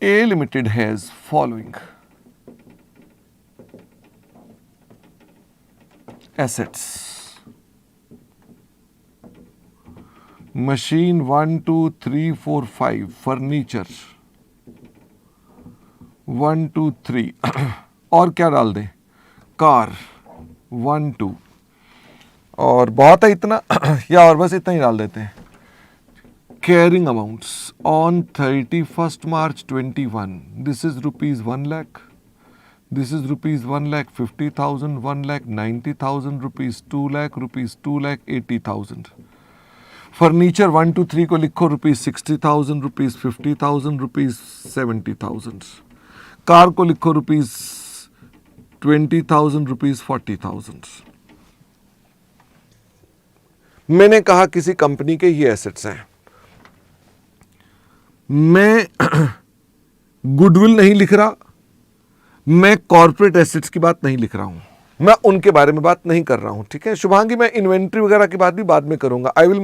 A Limited has following assets: machine 1 2 3 4 5, furniture 1 2 3 और क्या डाल दें, कार 1 2, और बहुत है इतना या और बस इतना ही डाल देते हैं. Carrying amounts on 31st March 21. This is rupees 1 lakh. This is rupees 1,50,000, 1,90,000, rupees 2 lakh, rupees 2,80,000. Furniture 1 2 3 को लिखो rupees 60,000, rupees 50,000, rupees 70,000. कार को लिखो rupees 20,000, rupees 40,000. मैंने कहा किसी कंपनी के ये एसेट्स हैं. मैं गुडविल नहीं लिख रहा, मैं कॉर्पोरेट एसेट्स की बात नहीं लिख रहा हूं, मैं उनके बारे में बात नहीं कर रहा हूं. ठीक है शुभांगी, मैं इन्वेंट्री वगैरह की बात भी बाद में करूंगा. I will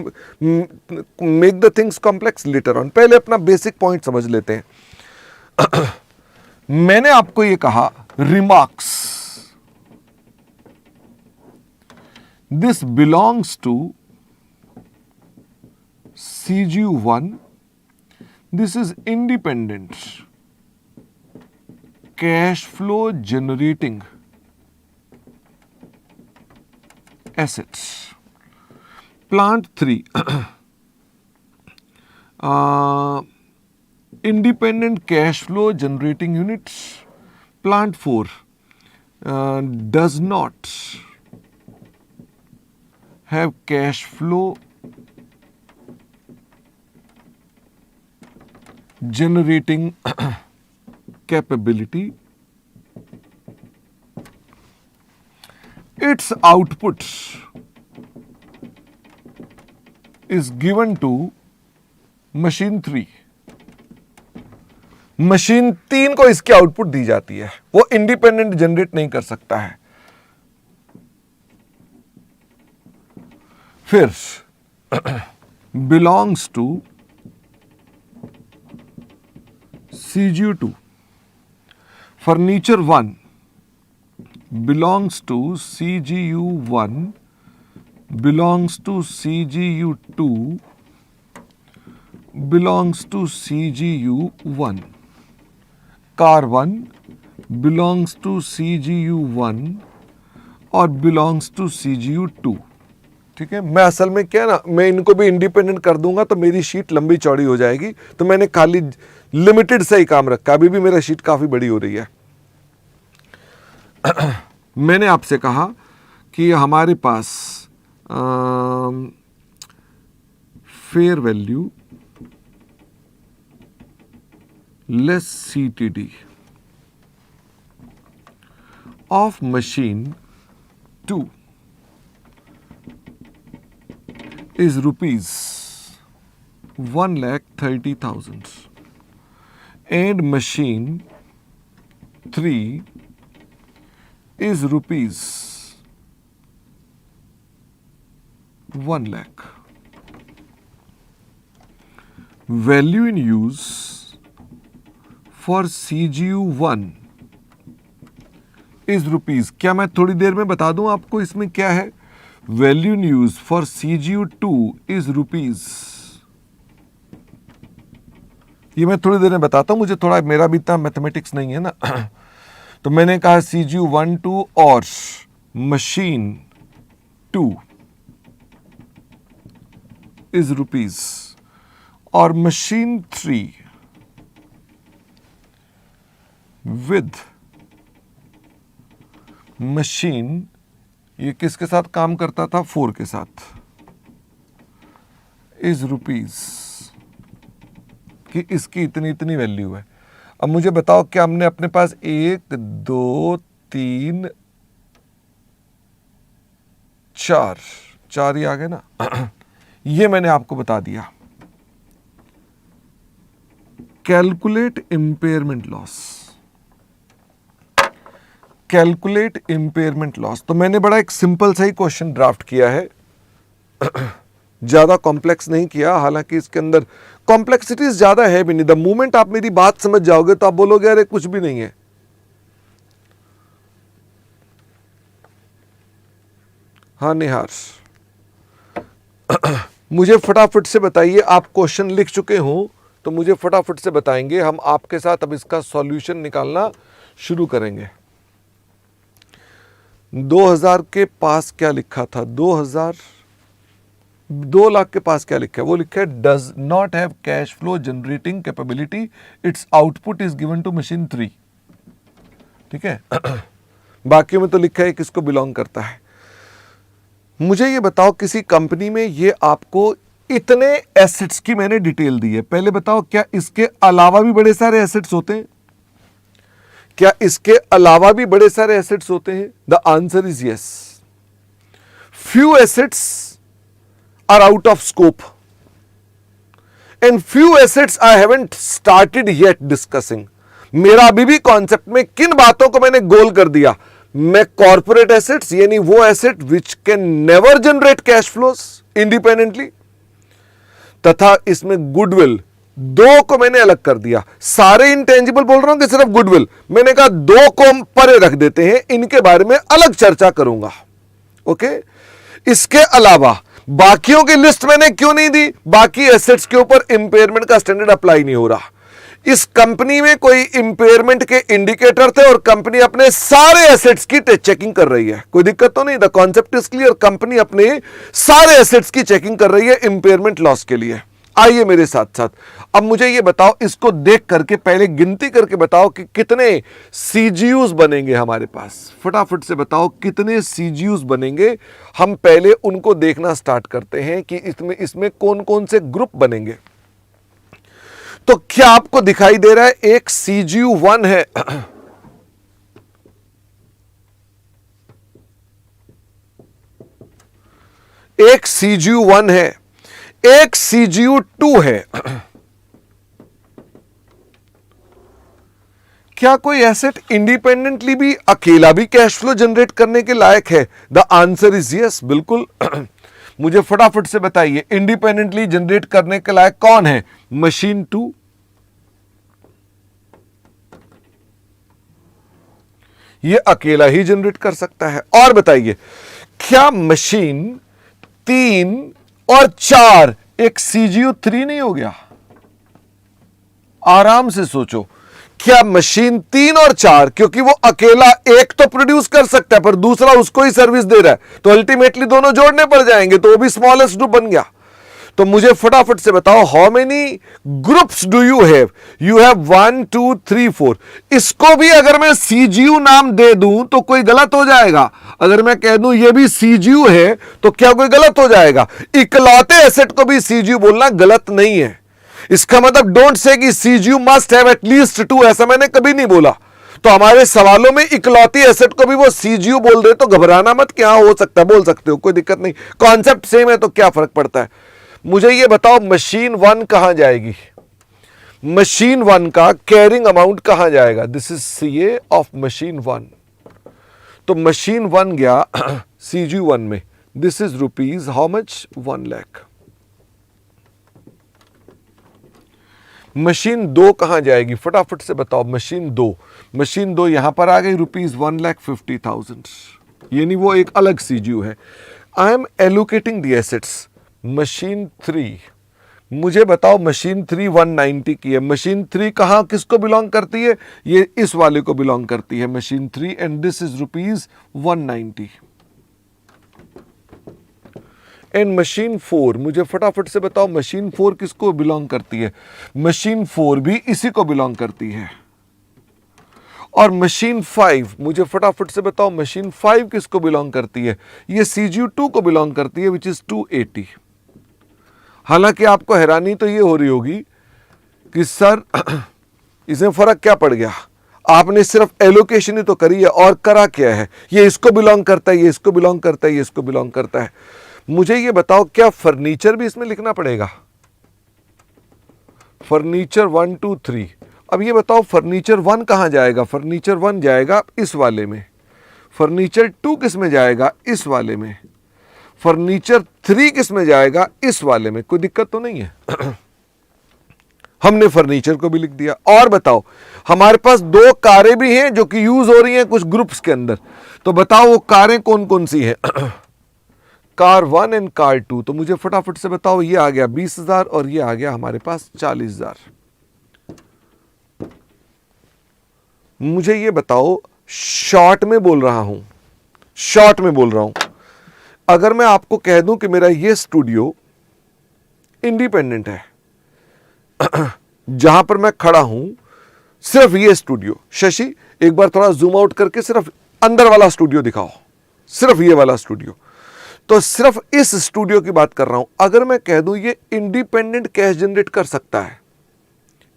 make the things complex later on. पहले अपना बेसिक पॉइंट समझ लेते हैं. मैंने आपको ये कहा remarks, this belongs to CGU1. This is independent cash flow generating assets. Plant 3, independent cash flow generating units. Plant 4 does not have cash flow generating capability. Its output is given to machine 3. Machine 3 को इसकी output दी जाती है, वो independent generate नहीं कर सकता है. फिर belongs to CGU2. Furniture 1 belongs to CGU1, belongs to CGU2, belongs to CGU1. Car 1 belongs to CGU1 और belongs to CGU2. ठीक है, मैं असल में क्या ना, मैं इनको भी इंडिपेंडेंट कर दूंगा तो मेरी शीट लंबी चौड़ी हो जाएगी, तो मैंने खाली लिमिटेड से ही काम रखा. अभी भी मेरा शीट काफी बड़ी हो रही है. मैंने आपसे कहा कि हमारे पास fair value less CTD of machine 2 is rupees 1,30,000 and machine 3 is rupees 1 lakh. Value in use for CGU1 is rupees. क्या मैं थोड़ी देर में बता दूं आपको इसमें क्या है. Value in use for CGU2 is rupees. ये मैं थोड़ी देर में बताता हूं, मुझे थोड़ा, मेरा भी इतना मैथमेटिक्स नहीं है ना. तो मैंने कहा CGU1 2 और मशीन 2 is rupees और मशीन 3 with मशीन, ये किसके साथ काम करता था, 4 के साथ, इज रुपीज, कि इसकी इतनी इतनी वैल्यू है. अब मुझे बताओ क्या हमने अपने पास 1 2 3 4 ही आ गए ना. ये मैंने आपको बता दिया. Calculate impairment loss. Calculate impairment loss, तो मैंने बड़ा एक सिंपल सा ही क्वेश्चन ड्राफ्ट किया है. ज़्यादा कॉम्प्लेक्स नहीं किया, हालांकि इसके अंदर कॉम्प्लेक्सिटीज ज़्यादा है भी नहीं। द मोमेंट आप मेरी बात समझ जाओगे तो आप बोलोगे अरे कुछ भी नहीं है। हाँ निहार, मुझे फटाफट से बताइए, आप क्वेश्चन लिख चुके हो तो मुझे फटाफट से बताएंगे, हम आपके साथ अब इसका सॉल्यूशन निकालना शुरू करेंगे। 2000 के पास क्या लिखा था? 2 लाख के पास क्या लिखा है? वो लिखा है does not have cash flow generating capability, its output is given to machine 3। ठीक है। बाकी में तो लिखा है किसको बिलोंग करता है। मुझे ये बताओ, किसी कंपनी में ये आपको इतने एसेट्स की मैंने डिटेल दी है, पहले बताओ क्या इसके अलावा भी बड़े सारे एसेट्स होते हैं? क्या इसके अलावा भी बड़े सारे एसेट्स होते हैं? The answer is yes. Few assets are out of scope and few assets I haven't started yet discussing. मेरा अभी भी कॉन्सेप्ट में किन बातों को मैंने गोल कर दिया? मैं कॉर्पोरेट एसेट्स यानी वो asset which can never generate cash flows independently, तथा इसमें गुडविल, 2 को मैंने अलग कर दिया। सारे इंटेंजिबल बोल रहा हूं कि सिर्फ गुडविल? मैंने कहा 2 को हम परे रख देते हैं, इनके बारे में अलग चर्चा करूंगा। ओके। इसके अलावा बाकियों की लिस्ट मैंने क्यों नहीं दी? बाकी एसेट्स के ऊपर इंपेयरमेंट का स्टैंडर्ड अप्लाई नहीं हो रहा। इस कंपनी में कोई इंपेयरमेंट के इंडिकेटर थे और कंपनी अपने सारे एसेट्स की चेकिंग कर रही है, कोई दिक्कत तो नहीं। The concept is clear. Company अपने सारे एसेट्स की चेकिंग कर रही है इंपेयरमेंट लॉस के लिए। आइए मेरे साथ साथ, अब मुझे ये बताओ, इसको देख करके पहले गिनती करके बताओ कि कितने सीजीयूज बनेंगे हमारे पास। फटाफट से बताओ कितने सीजीयूज बनेंगे। हम पहले उनको देखना स्टार्ट करते हैं कि इसमें कौन कौन से ग्रुप बनेंगे। तो क्या आपको दिखाई दे रहा है? एक CGU1 है, एक CGU1 है, एक CGU2 है। क्या कोई एसेट इंडिपेंडेंटली भी अकेला भी कैश फ्लो जनरेट करने के लायक है? द आंसर इज यस, बिल्कुल। मुझे फटाफट से बताइए इंडिपेंडेंटली जनरेट करने के लायक कौन है? मशीन 2, ये अकेला ही जनरेट कर सकता है। और बताइए, क्या मशीन 3 और 4 एक CGU3 नहीं हो गया? आराम से सोचो, क्या मशीन 3 और 4, क्योंकि वो अकेला एक तो प्रोड्यूस कर सकता है पर दूसरा उसको ही सर्विस दे रहा है, तो अल्टीमेटली दोनों जोड़ने पड़ जाएंगे, तो वो भी स्मॉलेस्ट ग्रुप बन गया। तो मुझे फटाफट से बताओ, how many groups do you have? You have 1 2 3 4। इसको भी अगर मैं CGU नाम दे दूं तो कोई गलत हो जाएगा। अगर मैं कह दूं ये भी CGU है तो क्या कोई गलत हो जाएगा? इकलौते एसेट को भी CGU बोलना गलत नहीं है। इसका मतलब डोंट से कि CGU मस्ट हैव एटलीस्ट 2, ऐसा मैंने कभी नहीं बोला। तो हमारे सवालों में इकलौती एसेट को भी वो CGU बोल रहे, तो घबराना मत कि हाँ हो सकता है, बोल सकते हो, कोई दिक्कत नहीं। कॉन्सेप्ट सेम है तो क्या फर्क पड़ता है। मुझे ये बताओ, मशीन 1 कहां जाएगी? मशीन 1 का कैरिंग अमाउंट कहां जाएगा? This is CA of machine 1। तो मशीन 1 गया CGU1 में। This is rupees how much? 1 lakh. Machine 2 कहां जाएगी? फटाफट से बताओ। मशीन 2 यहां पर आ गई, रुपीज 1,50,000, यानी वो एक अलग CGU है। I am allocating the assets. Machine 3, मुझे बताओ मशीन 3 190 की है। मशीन 3 कहां किसको बिलोंग करती है? ये इस वाले को बिलोंग करती है, machine 3, and this is rupees 190। And machine 4, मुझे फटाफट से बताओ मशीन 4 किसको बिलोंग करती है? मशीन 4 भी इसी को बिलोंग करती है। और मशीन 5, मुझे फटाफट से बताओ मशीन 5 किसको बिलोंग करती है? ये CGU2 को बिलोंग करती है, विच इज 280। हालांकि आपको हैरानी तो ये हो रही होगी कि सर इसमें फर्क क्या पड़ गया? आपने सिर्फ एलोकेशन ही तो करी है, और करा क्या है? ये इसको बिलोंग करता है, ये इसको बिलोंग करता है, ये इसको बिलोंग करता है। मुझे ये बताओ, क्या फर्नीचर भी इसमें लिखना पड़ेगा? फर्नीचर 1 2 3। अब ये बताओ फर्नीचर 1 कहां जाएगा? फर्नीचर 1 जाएगा इस वाले में। फर्नीचर 2 किस में जाएगा? इस वाले में। फर्नीचर 3 किस में जाएगा, इस वाले में, कोई दिक्कत तो नहीं है। हमने फर्नीचर को भी लिख दिया। और बताओ, हमारे पास 2 कारें भी हैं जो कि यूज हो रही हैं कुछ ग्रुप्स के अंदर, तो बताओ वो कारें कौन कौन सी हैं। कार 1 एंड कार 2, तो मुझे फटाफट से बताओ, ये आ गया 20,000 और ये आ गया हमारे पास 40,000। मुझे ये बताओ, शॉर्ट में बोल रहा हूं, शॉर्ट में बोल रहा हूं, अगर मैं आपको कह दूं कि मेरा ये स्टूडियो इंडिपेंडेंट है, जहां पर मैं खड़ा हूं, सिर्फ ये स्टूडियो, शशि एक बार थोड़ा जूम आउट करके सिर्फ अंदर वाला स्टूडियो दिखाओ, सिर्फ ये वाला स्टूडियो, तो सिर्फ इस स्टूडियो की बात कर रहा हूं। अगर मैं कह दूं ये इंडिपेंडेंट कैश जनरेट कर सकता है,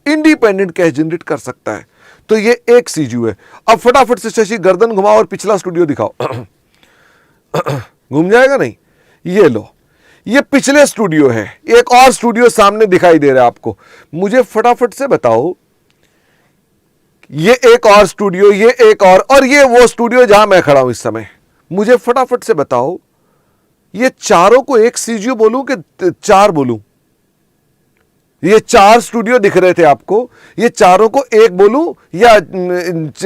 इंडिपेंडेंट कैश जनरेट कर सकता है, तो ये एक सीजीयू है। अब फटाफट से शशि गर्दन घुमाओ और पिछला स्टूडियो दिखाओ। घूम जाएगा नहीं? ये लो, ये पिछले स्टूडियो है, एक और स्टूडियो सामने दिखाई दे रहा है आपको। मुझे फटाफट से बताओ, ये एक और स्टूडियो, ये एक और ये वो स्टूडियो जहां मैं खड़ा हूं इस समय। मुझे फटाफट से बताओ, ये चारों को एक सीजीयू बोलूं कि 4 बोलूं? ये 4 स्टूडियो दिख रहे थे आपको, ये चारों को एक बोलूं या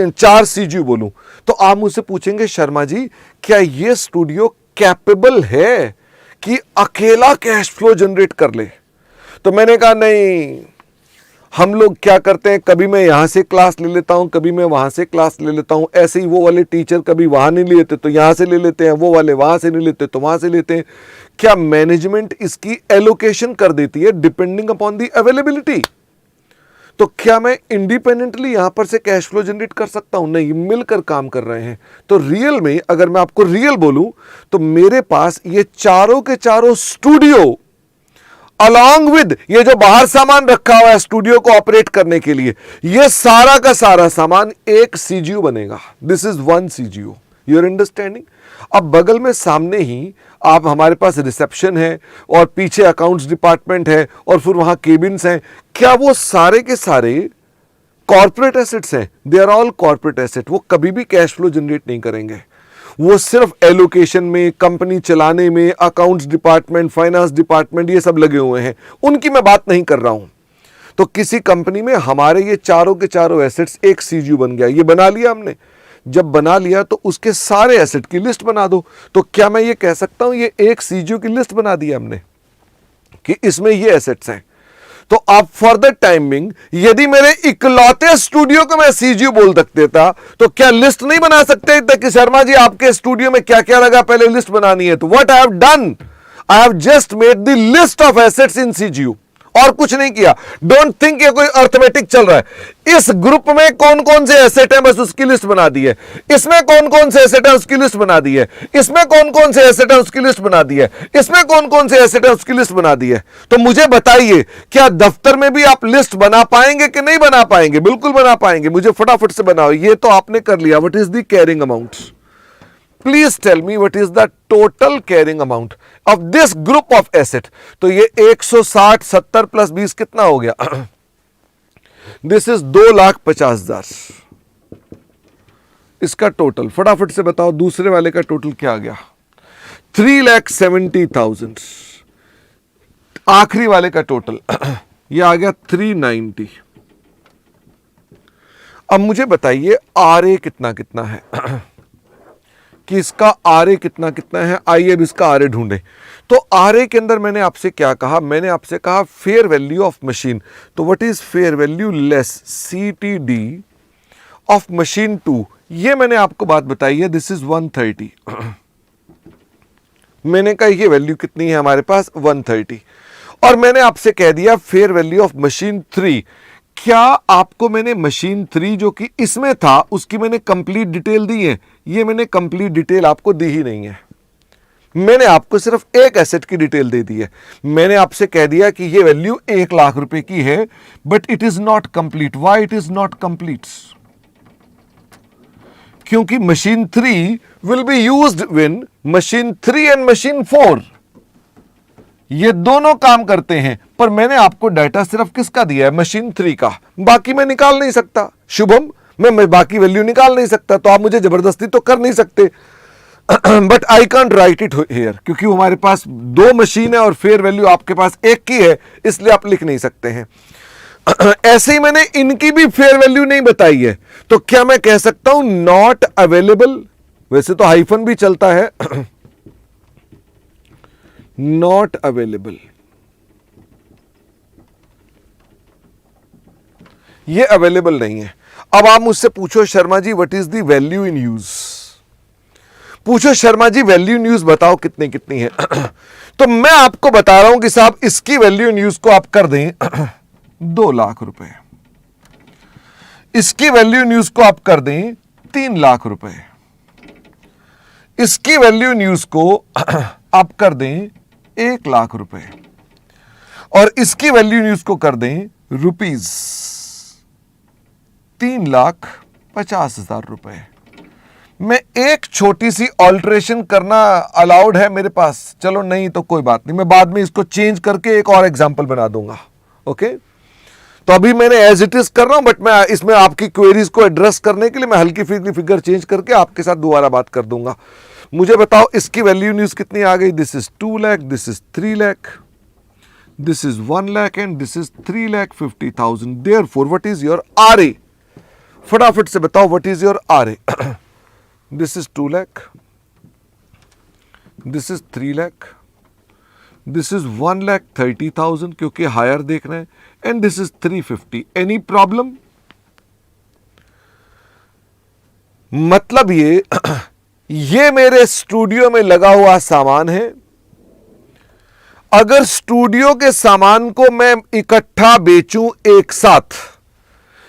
4 सीजीयू बोलूं? तो आप मुझसे पूछेंगे, शर्मा जी क्या ये स्टूडियो कैपेबल है कि अकेला कैश फ्लो जनरेट कर ले? तो मैंने कहा नहीं, हम लोग क्या करते हैं, कभी मैं यहां से क्लास ले लेता हूं, कभी मैं वहां से क्लास ले लेता हूं। ऐसे ही वो वाले टीचर कभी वहां नहीं लेते तो यहां से ले लेते हैं, वो वाले वहां से नहीं लेते तो वहां से लेते हैं। क्या मैनेजमेंट इसकी एलोकेशन कर देती है डिपेंडिंग अपॉन दी अवेलेबिलिटी? तो क्या मैं इंडिपेंडेंटली यहां पर से कैश फ्लो जनरेट कर सकता हूं? नहीं, मिलकर काम कर रहे हैं। तो रियल में अगर मैं आपको रियल बोलूं तो मेरे पास ये चारों के चारों स्टूडियो अलॉन्ग विद ये जो बाहर सामान रखा हुआ है स्टूडियो को ऑपरेट करने के लिए, ये सारा का सारा सामान एक सीजीयू बनेगा। This is 1 CGU, your understanding. अब बगल में सामने ही आप, हमारे पास रिसेप्शन है और पीछे अकाउंट्स डिपार्टमेंट है और फिर वहां केबिन्स हैं। क्या वो सारे के सारे कॉर्पोरेट एसेट्स हैं? They are all corporate asset. वो कभी भी कैश फ्लो जनरेट नहीं करेंगे, वो सिर्फ एलोकेशन में, कंपनी चलाने में, अकाउंट्स डिपार्टमेंट, फाइनेंस डिपार्टमेंट, ये सब लगे हुए हैं, उनकी मैं बात नहीं कर रहा हूं। तो किसी कंपनी में हमारे ये चारों के चारों एसेट्स एक सीजीयू बन गया, ये बना लिया हमने। जब बना लिया तो उसके सारे एसेट की लिस्ट बना दो। तो क्या मैं ये कह सकता हूं ये एक सीजीयू की लिस्ट बना दी हमने कि इसमें ये एसेट्स हैं? तो अब फॉर द टाइमिंग यदि मेरे इकलौते स्टूडियो को मैं सीजीयू बोल देता तो क्या लिस्ट नहीं बना सकते कि शर्मा जी आपके स्टूडियो में क्या क्या लगा, पहले लिस्ट बनानी है? तो what I have done, I have just made the list of assets in CGU, और कुछ नहीं किया। डोंट थिंक ये कोई अर्थमेटिक चल रहा है। इस ग्रुप में कौन कौन से एसेट है बस उसकी लिस्ट बना दी है, इसमें कौन कौन से एसेट है उसकी लिस्ट बना दी है, इसमें कौन कौन से एसेट है उसकी लिस्ट बना दी है, इसमें कौन कौन से एसेट है उसकी लिस्ट बना दी है। तो मुझे बताइए, क्या दफ्तर में भी आप लिस्ट बना पाएंगे कि नहीं बना पाएंगे? बिल्कुल बना पाएंगे। मुझे फटाफट से बनाओ। ये तो आपने कर लिया। What is the carrying amount? Please tell me what is the total carrying amount of this group of asset. तो ये 160, 70 प्लस 20 कितना हो गया? दिस इज 2,50,000 इसका टोटल। फटाफट से बताओ दूसरे वाले का टोटल क्या आ गया? 3,70,000। आखिरी वाले का टोटल ये आ गया 390। अब मुझे बताइए आरए कितना कितना है कि इसका आरए कितना कितना है। आइए अब इसका आरए ढूंढें। तो आरए के अंदर मैंने आपसे क्या कहा? मैंने आपसे कहा फेयर वैल्यू ऑफ मशीन। तो what is fair value less CTD of machine 2? ये मैंने आपको बात बताई है, दिस इज 130। मैंने कहा ये वैल्यू कितनी है हमारे पास? 130। और मैंने आपसे कह दिया फेयर वैल्यू ऑफ मशीन 3। क्या आपको मैंने मशीन 3 जो कि इसमें था उसकी मैंने कंप्लीट डिटेल दी है? ये मैंने कंप्लीट डिटेल आपको दी ही नहीं है। मैंने आपको सिर्फ एक एसेट की डिटेल दे दी है। मैंने आपसे कह दिया कि ये वैल्यू 1 लाख रुपए की है, but it is not complete. Why it is not complete? क्योंकि machine 3 will be used when machine 3 and machine 4 ये दोनों काम करते हैं। पर मैंने आपको डाटा सिर्फ किसका दिया है? मशीन 3 का। बाकी मैं निकाल नहीं सकता। शुभम, मैं बाकी वैल्यू निकाल नहीं सकता, तो आप मुझे जबरदस्ती तो कर नहीं सकते। But I can't right it here, क्योंकि हमारे पास दो मशीन है और फेयर वैल्यू आपके पास एक की है, इसलिए आप लिख नहीं सकते हैं। ऐसे ही मैंने इनकी भी फेयर वैल्यू नहीं बताई है, तो क्या मैं कह सकता हूं नॉट अवेलेबल? वैसे तो हाइफन भी चलता है। नॉट अवेलेबल, ये अवेलेबल नहीं है। अब आप मुझसे पूछो Sharma ji what is the value in use, पूछो Sharma ji value in use बताओ कितनी कितनी है। तो मैं आपको बता रहा हूं कि साहब इसकी वैल्यू इन यूज को आप कर दें 2 लाख रुपए, इसकी वैल्यू इन यूज को आप कर दें 3 लाख रुपए, इसकी वैल्यू इन यूज को आप कर दें 1 लाख रुपए, और इसकी वैल्यू इन यूज को कर दें रुपीज 3,50,000 रुपए। मैं एक छोटी सी ऑल्टरेशन करना अलाउड है मेरे पास, चलो नहीं तो कोई बात नहीं, मैं बाद में इसको चेंज करके एक और एग्जांपल बना दूंगा। ओके, तो अभी मैंने एज इट इज कर रहा हूं, बट मैं इसमें आपकी क्वेरीज को एड्रेस करने के लिए मैं हल्की फुल्की फिगर चेंज करके आपके साथ दोबारा बात कर दूंगा। मुझे बताओ इसकी वैल्यू न्यूज कितनी आ गई? This is 2 lakh, this is 3 lakh, this is 1 lakh and this is 3,50,000। Therefore what is your RA? फटाफट से बताओ what is your RA? This is 2 lakh, this is 3 lakh, this is 1,30,000 क्योंकि हायर देखना है, and this is 350। Any problem? मतलब ये मेरे स्टूडियो में लगा हुआ सामान है। अगर स्टूडियो के सामान को मैं इकट्ठा बेचूं एक साथ,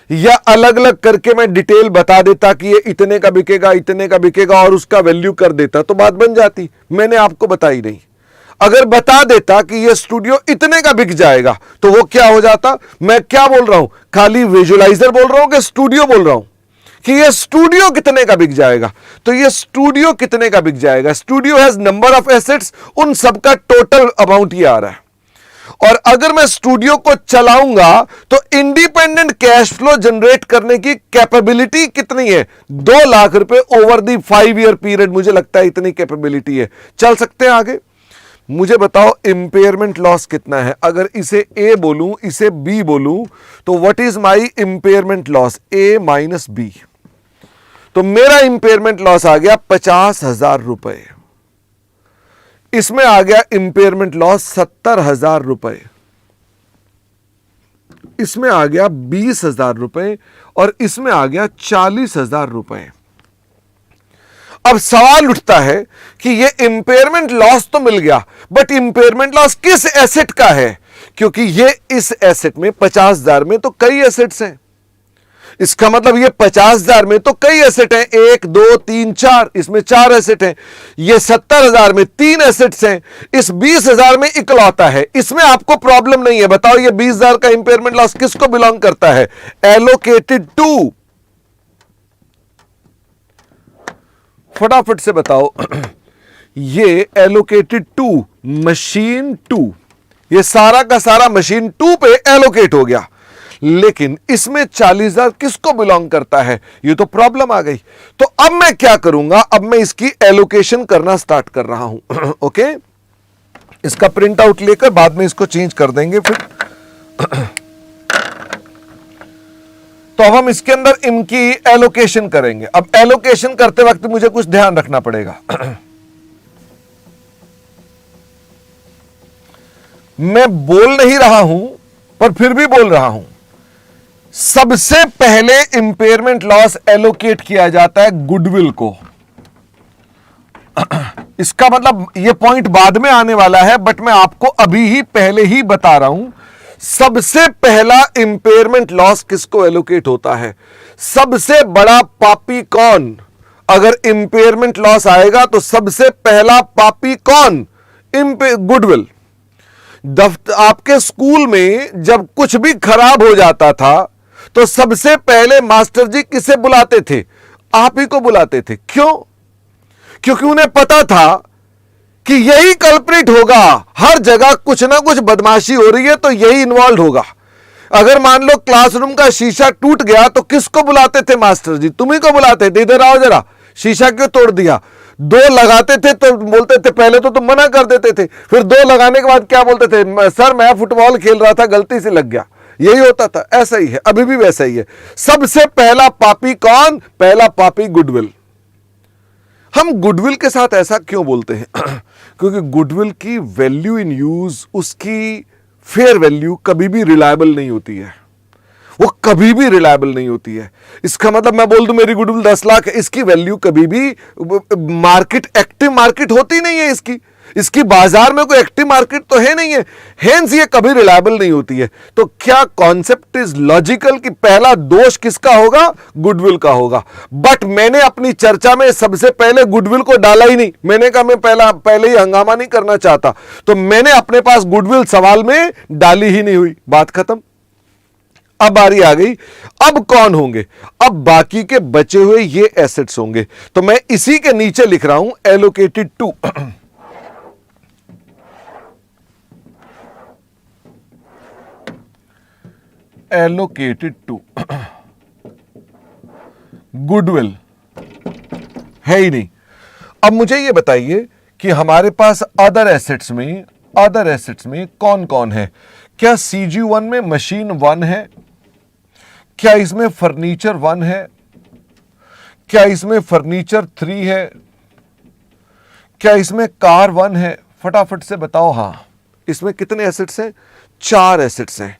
या अलग अलग करके मैं डिटेल बता देता कि ये इतने का बिकेगा, इतने का बिकेगा, और उसका वैल्यू कर देता, तो बात बन जाती। मैंने आपको बताई नहीं। अगर बता देता कि ये स्टूडियो इतने का बिक जाएगा, तो वो क्या हो जाता? मैं क्या बोल रहा हूं? खाली विजुअलाइजर बोल रहा हूं कि स्टूडियो बोल रहा हूं कि ये स्टूडियो कितने का बिक जाएगा? तो ये स्टूडियो कितने का बिक जाएगा, studio has number of assets, उन सबका टोटल अमाउंट ये आ रहा है। और अगर मैं स्टूडियो को चलाऊंगा तो इंडिपेंडेंट कैश फ्लो जनरेट करने की कैपेबिलिटी कितनी है? 2 लाख रुपए ओवर दी 5 ईयर पीरियड, मुझे लगता है इतनी कैपेबिलिटी है। चल सकते हैं आगे। मुझे बताओ इंपेयरमेंट लॉस कितना है? अगर इसे A बोलूं, इसे B बोलूं, तो what is my impairment loss? A minus B। तो मेरा इंपेयरमेंट लॉस आ गया 50,000 रुपए, इसमें आ गया इंपेयरमेंट लॉस 70,000 रुपए, इसमें आ गया 20,000 रुपए, और इसमें आ गया 40,000 रुपए। अब सवाल उठता है कि ये इंपेयरमेंट लॉस तो मिल गया, बट इंपेयरमेंट लॉस किस एसेट का है? क्योंकि ये इस एसेट में 50,000 में तो कई एसेट्स हैं, इसका मतलब ये 50,000 में तो कई एसेट हैं, 1 2 3 4, इसमें 4 एसेट हैं। ये 70,000 में 3 एसेट्स हैं, इस 20,000 में इकलौता है। इसमें आपको प्रॉब्लम नहीं है। बताओ ये 20,000 का इंपेयरमेंट लॉस किसको बिलोंग करता है? एलोकेटेड टू, फटाफट से बताओ। ये एलोकेटेड टू मशीन 2, ये सारा का सारा मशीन 2 पे एलोकेट हो गया, लेकिन इसमें 40,000 किसको बिलोंग करता है? ये तो प्रॉब्लम आ गई। तो अब मैं क्या करूंगा? अब मैं इसकी एलोकेशन करना स्टार्ट कर रहा हूं। ओके, इसका प्रिंट आउट लेकर बाद में इसको चेंज कर देंगे फिर। तो अब हम इसके अंदर इनकी एलोकेशन करेंगे। अब एलोकेशन करते वक्त मुझे कुछ ध्यान रखना पड़ेगा। मैं बोल नहीं रहा हूं, पर फिर भी बोल रहा हूं। सबसे पहले इंपेयरमेंट लॉस एलोकेट किया जाता है गुडविल को। इसका मतलब यह पॉइंट बाद में आने वाला है, बट मैं आपको अभी ही पहले ही बता रहा हूं। सबसे पहला इंपेयरमेंट लॉस किसको एलोकेट होता है? सबसे बड़ा पापी कौन? अगर इंपेयरमेंट लॉस आएगा तो सबसे पहला पापी कौन? गुडविल। आपके स्कूल में जब कुछ भी खराब हो जाता था तो सबसे पहले मास्टर जी किसे बुलाते थे? आप ही को बुलाते थे। क्यों? क्योंकि उन्हें पता था कि यही कल्प्रिट होगा। हर जगह कुछ ना कुछ बदमाशी हो रही है तो यही इन्वॉल्व होगा। अगर मान लो क्लासरूम का शीशा टूट गया तो किसको बुलाते थे मास्टर जी? तुम्ही को बुलाते थे, इधर आओ जरा, शीशा क्यों तोड़ दिया? दो लगाते थे तो बोलते थे पहले तो तुम मना कर देते थे, फिर दो लगाने के बाद क्या बोलते थे, सर मैं फुटबॉल खेल रहा था गलती से लग गया। यही होता था, ऐसा ही है, अभी भी वैसा ही है। सबसे पहला पापी कौन? पहला पापी गुडविल। हम गुडविल के साथ ऐसा क्यों बोलते हैं? क्योंकि गुडविल की वैल्यू इन यूज, उसकी फेयर वैल्यू कभी भी रिलायबल नहीं होती है, वो कभी भी रिलायबल नहीं होती है। इसका मतलब मैं बोल दूं मेरी गुडविल 10 लाख है, इसकी वैल्यू कभी भी मार्केट, एक्टिव मार्केट होती नहीं है इसकी बाजार में कोई एक्टिव मार्केट तो है नहीं है, हेंस ये कभी रिलायबल नहीं होती है। तो क्या कॉन्सेप्ट इज लॉजिकल कि पहला दोष किसका होगा? गुडविल का होगा। बट मैंने अपनी चर्चा में सबसे पहले गुडविल को डाला ही नहीं। मैंने कहा मैं पहले ही हंगामा नहीं करना चाहता, तो मैंने अपने पास गुडविल सवाल में डाली ही नहीं हुई, बात खत्म। अब बारी आ गई, अब कौन होंगे? अब बाकी के बचे हुए ये एसेट्स होंगे। तो मैं इसी के नीचे लिख रहा हूं allocated to allocated to goodwill है ही नहीं। अब मुझे ये बताइए कि हमारे पास अदर एसेट्स में कौन कौन है? क्या CG1 में मशीन 1 है? क्या इसमें फर्नीचर 1 है? क्या इसमें फर्नीचर 3 है? क्या इसमें कार 1 है? फटाफट से बताओ। हां, इसमें कितने एसेट्स हैं? 4 एसेट्स हैं।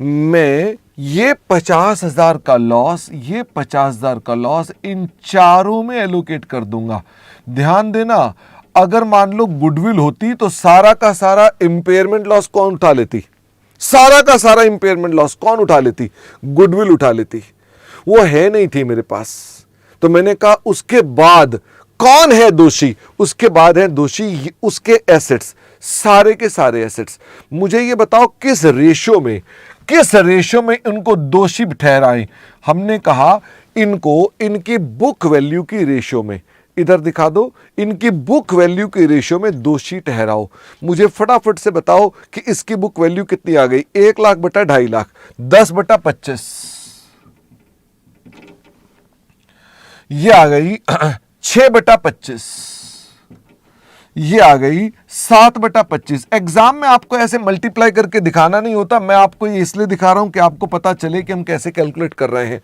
मैं ये 50,000 का लॉस, ये 50,000 का लॉस इन चारों में एलोकेट कर दूंगा। ध्यान देना, अगर मान लो गुडविल होती तो सारा का सारा इंपेयरमेंट लॉस कौन उठा लेती? सारा का सारा इंपेयरमेंट लॉस कौन उठा लेती? गुडविल उठा लेती। वो है नहीं थी मेरे पास, तो मैंने कहा उसके बाद कौन है दोषी? उसके बाद है दोषी उसके एसेट्स, सारे के सारे एसेट्स। मुझे ये बताओ किस रेशियो में इनको दोषी ठहराएं? हमने कहा इनको इनकी बुक वैल्यू की रेशियो में, इधर दिखा दो, इनकी बुक वैल्यू की रेशियो में दोषी ठहराओ। मुझे फटाफट से बताओ कि इसकी बुक वैल्यू कितनी आ गई? 1 लाख बटा 2.5 लाख, 10 बटा 25, ये आ गई 6 बटा 25, ये आ गई 7 बटा 25। एग्जाम में आपको ऐसे मल्टीप्लाई करके दिखाना नहीं होता, मैं आपको ये इसलिए दिखा रहा हूं कि आपको पता चले कि हम कैसे कैलकुलेट कर रहे हैं।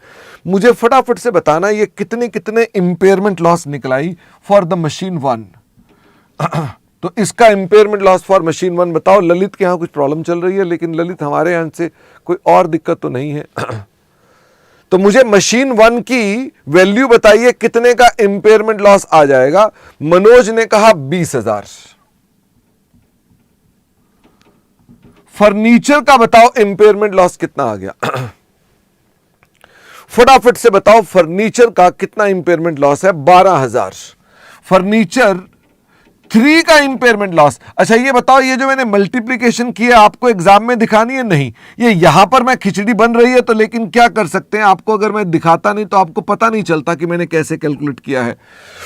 मुझे फटाफट से बताना ये कितने कितने इंपेयरमेंट लॉस निकलाई फॉर द मशीन 1। तो इसका इंपेयरमेंट लॉस फॉर मशीन 1 बताओ। ललित के यहां कुछ प्रॉब्लम चल रही है, लेकिन ललित हमारे यहां से कोई और दिक्कत तो नहीं है। तो मुझे मशीन 1 की वैल्यू बताइए, कितने का इंपेयरमेंट लॉस आ जाएगा? मनोज ने कहा 20,000। फर्नीचर का बताओ इंपेयरमेंट लॉस कितना आ गया? फटाफट से बताओ फर्नीचर का कितना इंपेयरमेंट लॉस है? 12,000। फर्नीचर 3 का इंपेयरमेंट लॉस। अच्छा ये बताओ, ये जो मैंने मल्टीप्लिकेशन की है आपको एग्जाम में दिखानी है? नहीं, ये यहां पर मैं खिचड़ी बन रही है तो, लेकिन क्या कर सकते हैं, आपको अगर मैं दिखाता नहीं तो आपको पता नहीं चलता कि मैंने कैसे कैलकुलेट किया है।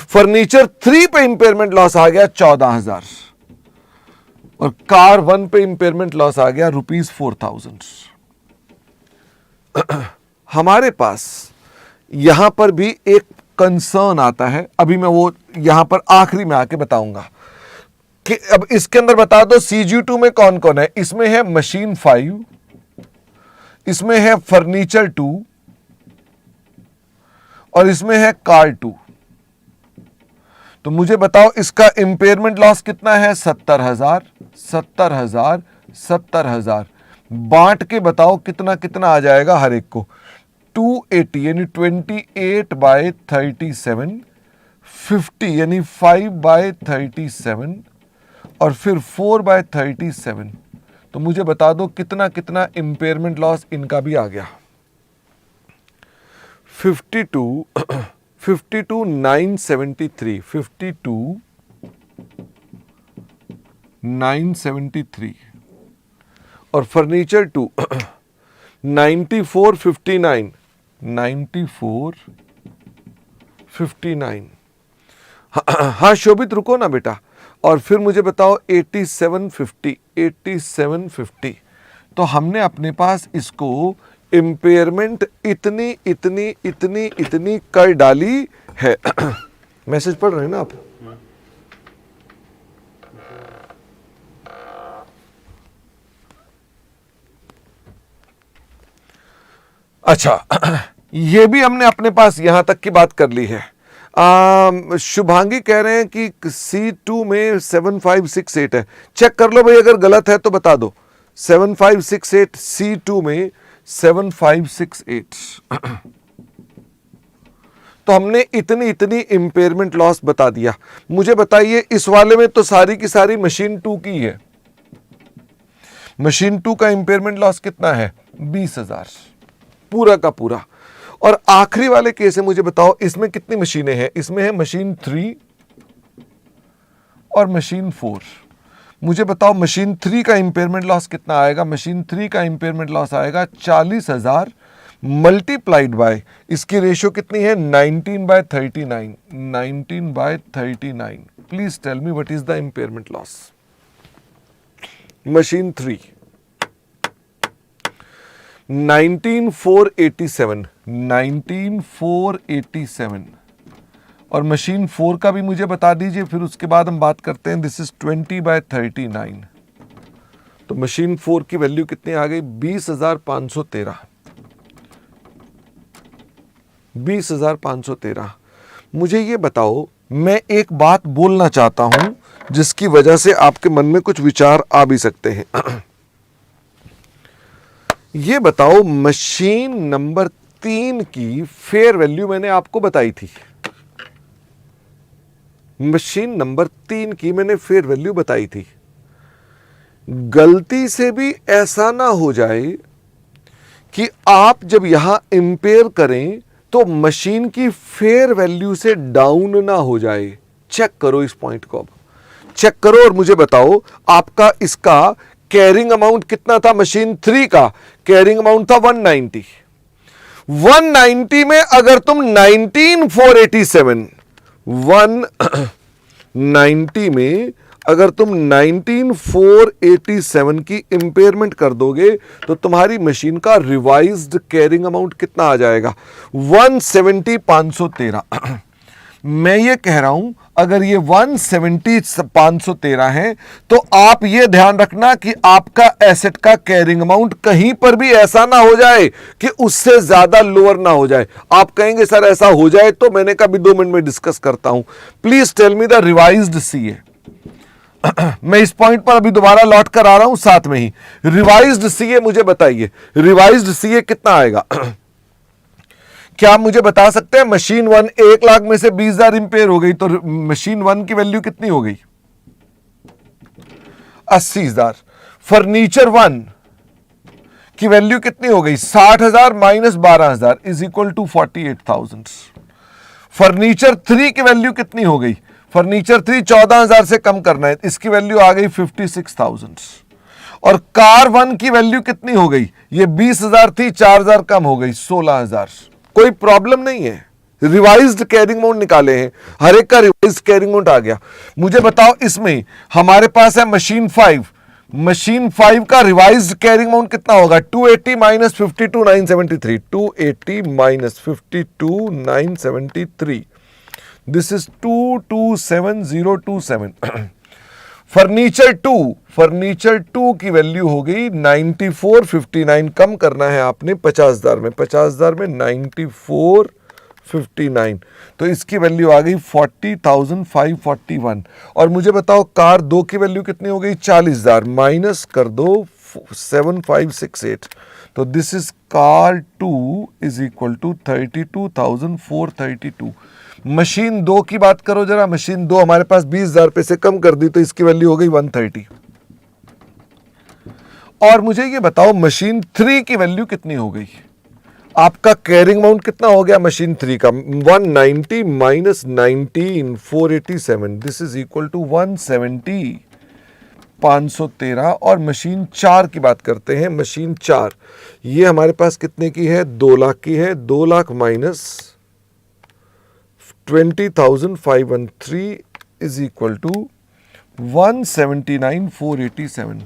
फर्नीचर 3 पे इंपेयरमेंट लॉस आ गया 14,000 और कार 1 पे इंपेयरमेंट लॉस आ गया ₹4,000। हमारे पास यहां पर भी एक कंसर्न आता है, अभी मैं वो यहां पर आखिरी में आके बताऊंगा कि अब इसके अंदर बता दो CG2 में कौन कौन है। इसमें है मशीन 5, इसमें है फर्नीचर 2 और इसमें है कार 2। तो मुझे बताओ इसका इंपेयरमेंट लॉस कितना है? 70,000, 70,000, 70,000। बांट के बताओ कितना कितना आ जाएगा हर एक को? 280 यानी 28/37, 50 यानी 5/37 और फिर 4/37। तो मुझे बता दो कितना कितना इंपेयरमेंट लॉस इनका भी आ गया? 52,973, 52,973 और फर्नीचर 2 94,59, 94,59। हाँ शोभित रुको ना बेटा, और फिर मुझे बताओ 87,50, 87,50। तो हमने अपने पास इसको इम्पेयरमेंट इतनी इतनी इतनी इतनी कर डाली है। मैसेज पढ़ रहे हैं ना आप? अच्छा, ये भी हमने अपने पास यहां तक की बात कर ली है। शुभांगी कह रहे हैं कि C2 में 7568 है। चेक कर लो भाई, अगर गलत है तो बता दो। 7568 C2 में 7568 तो हमने इतनी इतनी इंपेयरमेंट लॉस बता दिया। मुझे बताइए इस वाले में तो सारी की सारी मशीन 2 की है। मशीन 2 का इंपेयरमेंट लॉस कितना है? 20,000 पूरा का पूरा। और आखिरी वाले केस है, मुझे बताओ इसमें कितनी मशीनें हैं? इसमें है मशीन 3 और मशीन 4। मुझे बताओ मशीन 3 का इंपेयरमेंट लॉस कितना आएगा? मशीन 3 का इंपेयरमेंट लॉस आएगा 40,000 मल्टीप्लाइड बाय, इसकी रेशियो कितनी है? 19/39। 19/39। Please tell me what is the impairment loss? Machine 3 19,487 19,487 और मशीन 4 का भी मुझे बता दीजिए, फिर उसके बाद हम बात करते हैं। This is 20/39। तो मशीन 4 की वैल्यू कितनी आ गई? 20,513। 20,513। मुझे ये बताओ, मैं एक बात बोलना चाहता हूं जिसकी वजह से आपके मन में कुछ विचार आ भी सकते हैं। ये बताओ मशीन नंबर 3 की फेयर वैल्यू मैंने आपको बताई थी। मशीन नंबर 3 की मैंने फेयर वैल्यू बताई थी। गलती से भी ऐसा ना हो जाए कि आप जब यहां इंपेयर करें तो मशीन की फेयर वैल्यू से डाउन ना हो जाए। चेक करो इस पॉइंट को, अब चेक करो और मुझे बताओ आपका इसका कैरिंग अमाउंट कितना था? मशीन 3 का कैरिंग अमाउंट था 190। 190 में अगर तुम 19,487 190 में अगर तुम 19,487 की इंपेयरमेंट कर दोगे तो तुम्हारी मशीन का रिवाइज्ड कैरिंग अमाउंट कितना आ जाएगा? 170,513। मैं ये कह रहा हूं अगर ये 170,513 है तो आप ये ध्यान रखना कि आपका एसेट का कैरिंग अमाउंट कहीं पर भी ऐसा ना हो जाए कि उससे ज्यादा लोअर ना हो जाए। आप कहेंगे सर ऐसा हो जाए तो, मैंने कहा भी 2 मिनट में डिस्कस करता हूं। Please tell me the revised CA. मैं इस पॉइंट पर अभी दोबारा लौट कर आ रहा हूं, साथ में ही रिवाइज्ड सीए मुझे बताइए, रिवाइज्ड सीए कितना आएगा? क्या आप मुझे बता सकते हैं? मशीन 1 1 लाख में से 20,000 इंपेयर हो गई तो मशीन 1 की वैल्यू कितनी हो गई? 80,000। फर्नीचर 1 की वैल्यू कितनी हो गई? 60,000 minus 12,000 is equal to 48,000। Furniture 3 की वैल्यू कितनी हो गई? फर्नीचर 3 14,000 से कम करना है, इसकी वैल्यू आ गई 56,000। और कार 1 की वैल्यू कितनी हो गई? ये 20,000 थी, 4,000 कम हो गई 16,000। कोई प्रॉब्लम नहीं है, रिवाइज्ड कैरिंग अमाउंट निकाले हैं, हर एक का रिवाइज्ड कैरिंग अमाउंट आ गया। मुझे बताओ इसमें हमारे पास है मशीन 5। मशीन 5 का रिवाइज्ड कैरिंग अमाउंट कितना होगा? 280 minus 52,973। 280 minus 52,973। This is 227027। Furniture 2 की वैल्यू हो गई 9459। कम करना है आपने 50,000 में, 50,000 में 9459, तो इसकी वैल्यू आ गई 40,541। और मुझे बताओ कार 2 की वैल्यू कितनी हो गई? 40,000 माइनस कर दो 7568, तो this is car 2 is equal to 32,432। Machine 2 की बात करो जरा। मशीन 2 हमारे पास 20,000 रुपए से कम कर दी तो इसकी वैल्यू हो गई 130। और मुझे ये बताओ मशीन 3 की वैल्यू कितनी हो गई? आपका कैरिंग अमाउंट कितना हो गया मशीन 3 का? 190 minus 19,487, this is equal to 170,513। और मशीन 4 की बात करते हैं। मशीन 4 ये हमारे पास कितने की है? 2 लाख की है। 2 lakh minus 20,513 is equal to 179,487।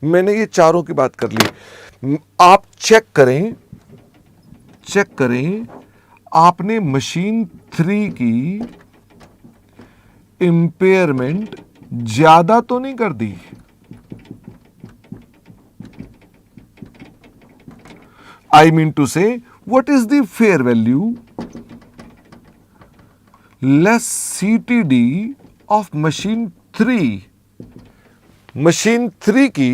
मैंने ये चारों की बात कर ली। आप चेक करें आपने मशीन 3 की इंपेयरमेंट ज्यादा तो नहीं कर दी, I mean to say, what is the fair value less CTD of machine 3? Machine 3 की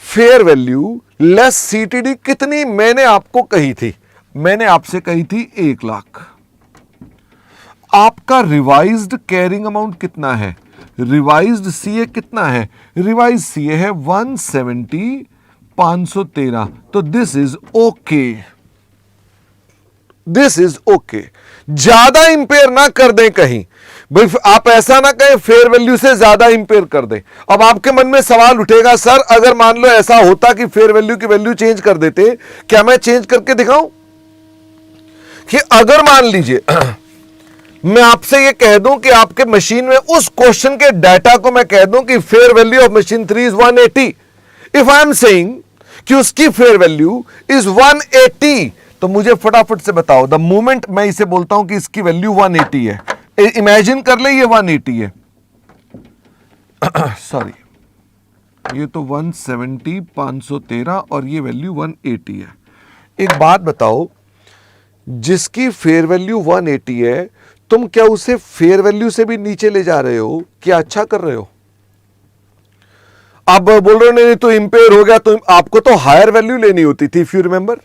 फेयर वैल्यू लेस CTD कितनी मैंने आपको कही थी? मैंने आपसे कही थी 1 लाख। आपका रिवाइज्ड कैरिंग अमाउंट कितना है? रिवाइज्ड CA कितना है? रिवाइज CA है 170 513। तो this is okay, this is okay. ज्यादा इंपेयर ना कर दें कहीं, भाई आप ऐसा ना कहें फेयर वैल्यू से ज्यादा इंपेयर कर दें। अब आपके मन में सवाल उठेगा, सर अगर मान लो ऐसा होता कि फेयर वैल्यू की वैल्यू चेंज कर देते, क्या मैं चेंज करके दिखाऊं? कि अगर मान लीजिए मैं आपसे ये कह दूं कि आपके मशीन में उस क्वेश्चन के डाटा को मैं कह दूं कि fair value of machine 3 is 180, if I am saying कि उसकी फेयर वैल्यू इज 180, तो मुझे फटाफट से बताओ द मोमेंट मैं इसे बोलता हूं कि इसकी वैल्यू 180 है, इमेजिन कर ले ये 180 है, सॉरी ये तो 170 513 और ये वैल्यू 180 है। एक बात बताओ, जिसकी फेयर वैल्यू 180 है, तुम क्या उसे फेयर वैल्यू से भी नीचे ले जा रहे हो? क्या अच्छा कर रहे हो? आप बोल रहे हो नहीं तो इंपेयर हो गया, तो आपको तो हायर वैल्यू लेनी होती थी। इफ यू रिमेंबर,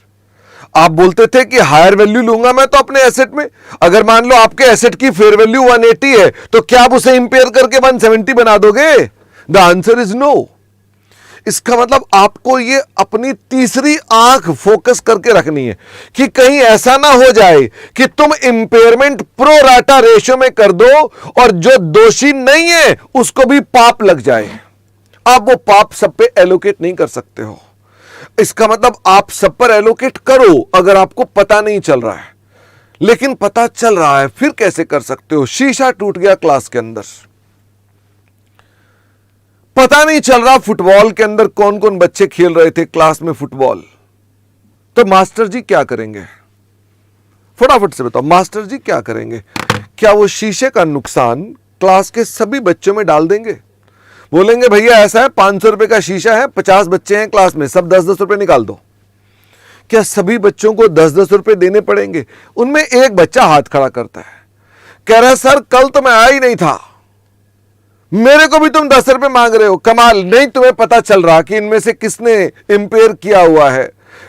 आप बोलते थे कि हायर वैल्यू लूंगा मैं तो अपने एसेट में। अगर मान लो आपके एसेट की फेयर वैल्यू 180 है, तो क्या आप उसे इंपेयर करके 170 बना दोगे? The answer is no. इसका मतलब आपको ये अपनी तीसरी आंख फोकस करके रखनी है कि कहीं ऐसा ना हो जाए कि तुम इंपेयरमेंट प्रो राटा रेशियो में कर दो और जो दोषी नहीं है उसको भी पाप लग जाए। आप वो पाप सब पे एलोकेट नहीं कर सकते हो। इसका मतलब आप सब पर एलोकेट करो अगर आपको पता नहीं चल रहा है, लेकिन पता चल रहा है फिर कैसे कर सकते हो? शीशा टूट गया क्लास के अंदर, पता नहीं चल रहा फुटबॉल के अंदर कौन कौन बच्चे खेल रहे थे क्लास में फुटबॉल, तो मास्टर जी क्या करेंगे? फटाफट से बताओ, मास्टर जी क्या करेंगे? क्या वो शीशे का नुकसान क्लास के सभी बच्चों में डाल देंगे? बोलेंगे भैया ऐसा है 500 रुपए का शीशा है, 50 बच्चे हैं क्लास में, सब 10-10 रुपए निकाल दो। क्या सभी बच्चों को 10-10 रुपए देने पड़ेंगे? उनमें एक बच्चा हाथ खड़ा करता है, कह रहा है सर कल तो मैं आया ही नहीं था, मेरे को भी तुम 10 रुपए मांग रहे हो। कमाल, नहीं तुम्हें पता चल रहा कि इनमें से किसने इंपेयर किया हुआ है।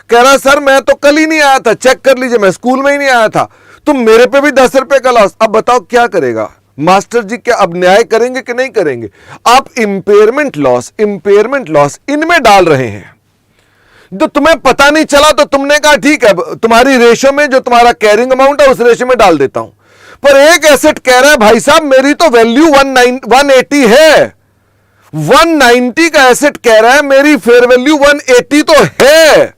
कह रहा सर मैं तो कल ही नहीं आया था, चेक कर लीजिए मैं स्कूल में ही नहीं आया था, तुम मेरे पे भी 10 रुपए का लॉस। अब बताओ क्या करेगा मास्टर जी? क्या अब न्याय करेंगे कि नहीं करेंगे? आप इंपेयरमेंट लॉस इनमें डाल रहे हैं। जो तुम्हें पता नहीं चला तो तुमने कहा ठीक है तुम्हारी रेशो में जो तुम्हारा कैरिंग अमाउंट है उस रेशो में डाल देता हूं, पर एक एसेट कह रहा है भाई साहब मेरी तो वैल्यू 180 है, 190 का एसेट कह रहा है मेरी फेयर वैल्यू 180 तो है,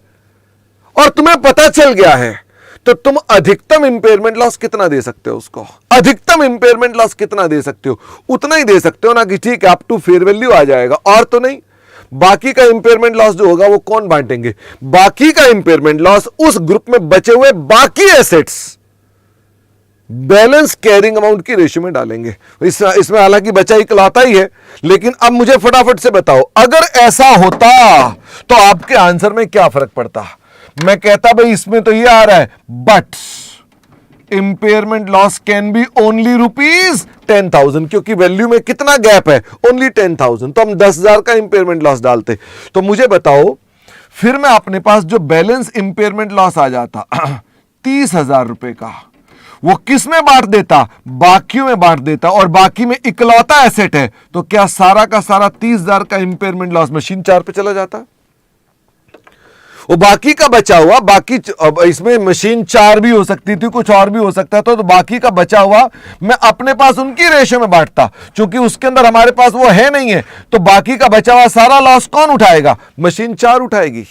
और तुम्हें पता चल गया है, तो तुम अधिकतम इंपेयरमेंट लॉस कितना दे सकते हो उसको? अधिकतम इंपेयरमेंट लॉस कितना दे सकते हो? उतना ही दे सकते हो ना कि ठीक है अप टू फेयर वैल्यू आ जाएगा, और तो नहीं। बाकी का इंपेयरमेंट लॉस जो होगा वो कौन बांटेंगे? बाकी का इंपेयरमेंट लॉस उस ग्रुप में बचे हुए बाकी एसेट्स बैलेंस कैरिंग अमाउंट की रेशियो में डालेंगे। इसमें हालांकि बचा इकलौता ही है, लेकिन अब मुझे फटाफट से बताओ अगर ऐसा होता तो आपके आंसर में क्या फर्क पड़ता? मैं कहता भाई इसमें तो ये आ रहा है but impairment loss can be only ₹10,000, क्योंकि वैल्यू में कितना गैप है? ओनली 10,000, तो हम 10,000 का इंपेयरमेंट लॉस डालते। तो मुझे बताओ फिर मैं अपने पास जो बैलेंस इंपेयरमेंट लॉस आ जाता 30,000 रुपए का, वो किस में बांट देता? बाकियों में बांट देता, और बाकी में इकलौता एसेट है, तो क्या सारा का सारा 30,000 का इंपेयरमेंट लॉस मशीन 4 पे चला जाता? वो बाकी का बचा हुआ, बाकी इसमें मशीन 4 भी हो सकती थी, कुछ और भी हो सकता था, तो बाकी का बचा हुआ मैं अपने पास उनकी रेशियो में बांटता। क्योंकि उसके अंदर हमारे पास वो है नहीं है, तो बाकी का बचा हुआ सारा लॉस कौन उठाएगा? मशीन 4 उठाएगी।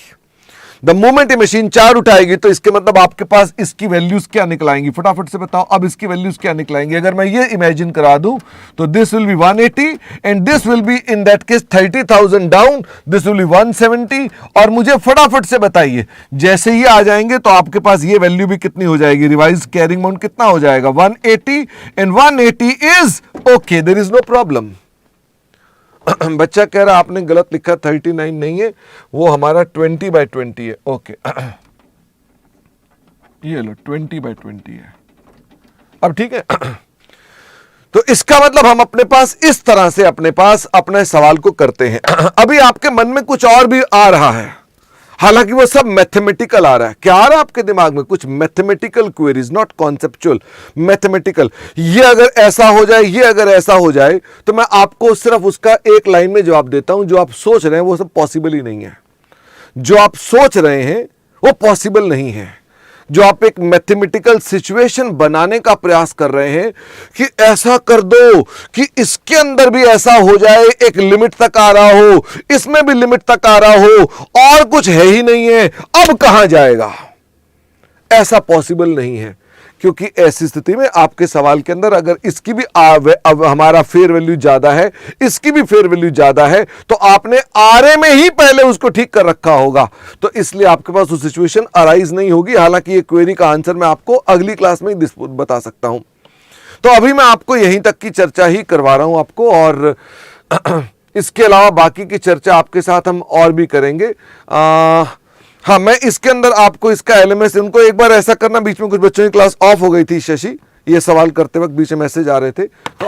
द मोमेंट ये मशीन 4 उठाएगी तो इसके मतलब आपके पास इसकी वैल्यूज क्या निकलाएंगी, फटाफट से बताओ अब इसकी वैल्यूज क्या निकलाएंगी। अगर मैं ये इमेजिन करा दूं तो this will be 180 and this will be in that case 30,000 down, this will be 170। और मुझे फटाफट से बताइए जैसे ये आ जाएंगे तो आपके पास ये वैल्यू भी कितनी हो जाएगी, रिवाइज कैरिंग अमाउंट कितना हो जाएगा 180 and 180 is okay, there is no problem. बच्चा कह रहा आपने गलत लिखा, 39 नहीं है, वो हमारा 20/20 है। ओके ये लो 20/20 है। अब ठीक है तो इसका मतलब हम अपने पास इस तरह से अपने सवाल को करते हैं। अभी आपके मन में कुछ और भी आ रहा है, हालांकि वो सब मैथमेटिकल आ रहा है। क्या आ रहा है आपके दिमाग में? कुछ mathematical queries, not conceptual, mathematical. ये अगर ऐसा हो जाए, ये अगर ऐसा हो जाए, तो मैं आपको सिर्फ उसका एक लाइन में जवाब देता हूं। जो आप सोच रहे हैं वो सब पॉसिबल ही नहीं है। जो आप सोच रहे हैं वो पॉसिबल नहीं है। जो आप एक मैथमेटिकल सिचुएशन बनाने का प्रयास कर रहे हैं कि ऐसा कर दो कि इसके अंदर भी ऐसा हो जाए, एक लिमिट तक आ रहा हो, इसमें भी लिमिट तक आ रहा हो, और कुछ है ही नहीं है, अब कहां जाएगा, ऐसा पॉसिबल नहीं है। क्योंकि ऐसी स्थिति में आपके सवाल के अंदर अगर इसकी भी अब हमारा फेयर वैल्यू ज्यादा है, इसकी भी फेयर वैल्यू ज्यादा है, तो आपने आरए में ही पहले उसको ठीक कर रखा होगा, तो इसलिए आपके पास वो सिचुएशन अराइज नहीं होगी। हालांकि ये क्वेरी का आंसर मैं आपको अगली क्लास में बता सकता हूं। तो अभी मैं आपको यहीं तक की चर्चा ही करवा रहा हूं आपको, और इसके अलावा बाकी की चर्चा आपके साथ हम और भी करेंगे। हाँ, मैं इसके अंदर आपको इसका एलएमएस, इनको एक बार ऐसा करना, बीच में कुछ बच्चों की क्लास ऑफ हो गई थी शशि, ये सवाल करते वक्त बीच में मैसेज आ रहे थे, तो